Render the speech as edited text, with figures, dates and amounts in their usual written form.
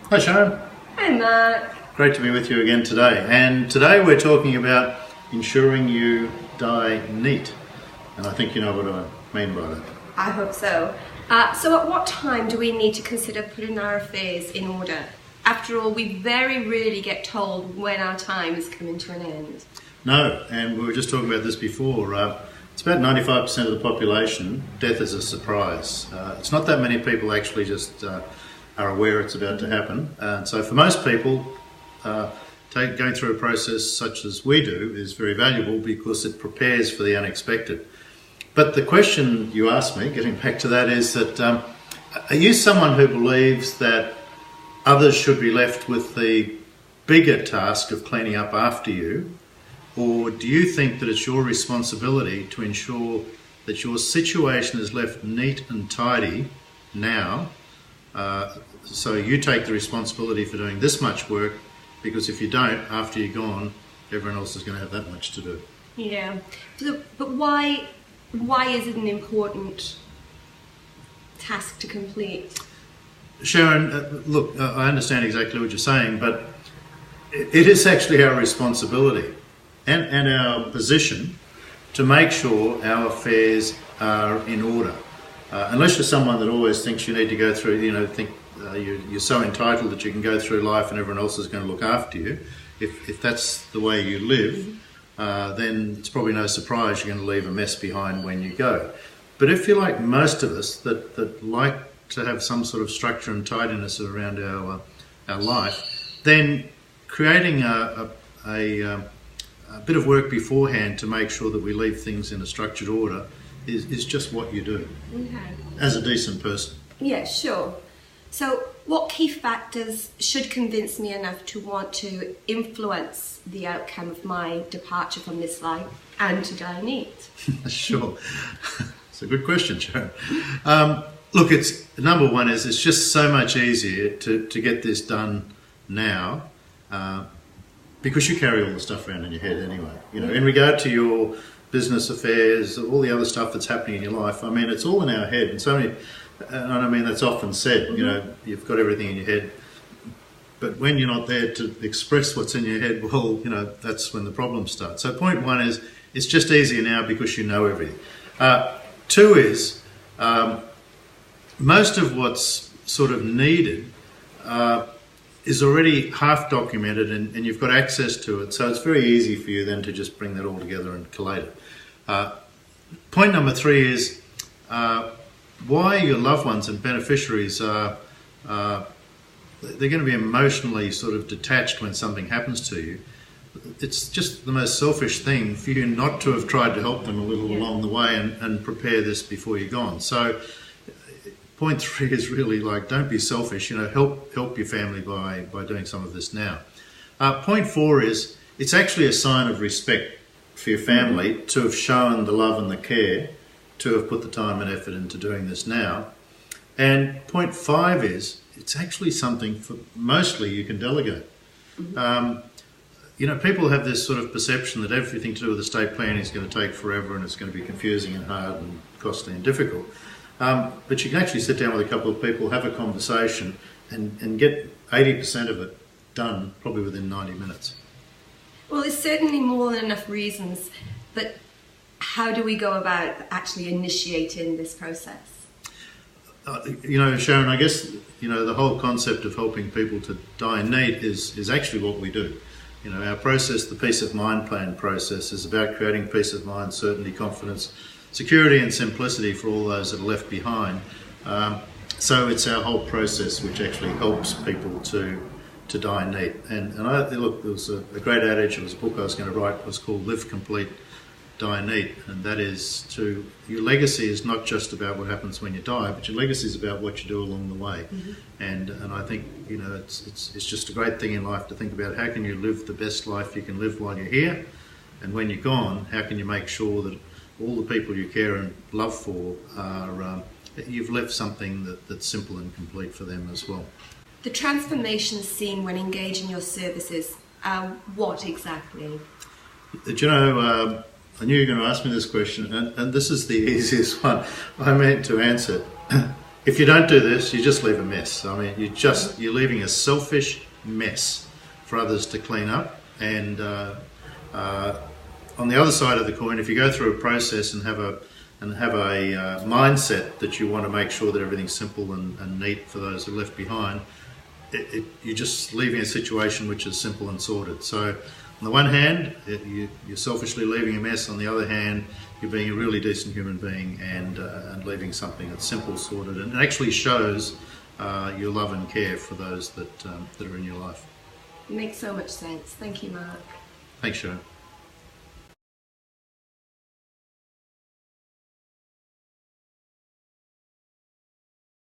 Hi Sharon. Hi Mark. Great to be with you again today. And today we're talking about ensuring you die neat. And I think you know what I mean by that. I hope so. So at what time do we need to consider putting our affairs in order? After all, we very rarely get told when our time is coming to an end. No, and we were just talking about this before. It's about 95% of the population, death is a surprise. It's not that many people actually just are aware it's about to happen. And so for most people, going through a process such as we do is very valuable because it prepares for the unexpected. But the question you asked me, getting back to that, is that are you someone who believes that others should be left with the bigger task of cleaning up after you? Or do you think that it's your responsibility to ensure that your situation is left neat and tidy now, so you take the responsibility for doing this much work, because if you don't, after you're gone, everyone else is going to have that much to do? Yeah, but why is it an important task to complete? Sharon, look, I understand exactly what you're saying, but it is actually our responsibility and our position to make sure our affairs are in order. Unless you're someone that always thinks you need to go through, you're so entitled that you can go through life and everyone else is going to look after you. If that's the way you live, then it's probably no surprise you're going to leave a mess behind when you go. But if you're like most of us that like to have some sort of structure and tidiness around our life, then creating a bit of work beforehand to make sure that we leave things in a structured order is just what you do. Okay. As a decent person. Yeah, sure. So what key factors should convince me enough to want to influence the outcome of my departure from this life and to die neat? Sure. It's a good question, Sharon. Look, number one is it's just so much easier to get this done now because you carry all the stuff around in your head anyway. In regard to your business affairs, all the other stuff that's happening in your life, I mean, it's all in our head. And I mean, that's often said, you've got everything in your head. But when you're not there to express what's in your head, well, that's when the problems start. So point one is it's just easier now because you know everything. Two is most of what's sort of needed is already half documented and you've got access to it. So it's very easy for you then to just bring that all together and collate it. Point number three is why your loved ones and beneficiaries are they're going to be emotionally sort of detached when something happens to you. It's just the most selfish thing for you not to have tried to help them a little along the way and prepare this before you're gone. So point three is really like, don't be selfish, help your family by doing some of this now. Point four is it's actually a sign of respect for your family to have shown the love and the care, to have put the time and effort into doing this now. And point five is it's actually something for mostly you can delegate. People have this sort of perception that everything to do with estate planning is going to take forever and it's going to be confusing and hard and costly and difficult. But you can actually sit down with a couple of people, have a conversation and get 80% of it done probably within 90 minutes. Well, there's certainly more than enough reasons, but how do we go about actually initiating this process? Sharon, I guess, the whole concept of helping people to die neat is actually what we do. Our process, the Peace of Mind Plan process, is about creating peace of mind, certainty, confidence, security and simplicity for all those that are left behind. So it's our whole process which actually helps people to die neat. And there was a great adage, it was a book I was going to write, it was called Live Complete, Die Neat, and that is your legacy is not just about what happens when you die, but your legacy is about what you do along the way. And I think it's just a great thing in life to think about how can you live the best life you can live while you're here, and when you're gone, how can you make sure that all the people you care and love for are you've left something that's simple and complete for them as well. The transformations seen when engaging your services are what exactly? I knew you were going to ask me this question, and this is the easiest one I meant to answer. if you don't do this, you just leave a mess. I mean, you're leaving a selfish mess for others to clean up. And on the other side of the coin, if you go through a process and have a mindset that you want to make sure that everything's simple and neat for those who are left behind, you're just leaving a situation which is simple and sorted. So on the one hand, you're selfishly leaving a mess. On the other hand, you're being a really decent human being and leaving something that's simple, sorted, and it actually shows your love and care for those that are in your life. It makes so much sense. Thank you, Mark. Thanks, Sharon.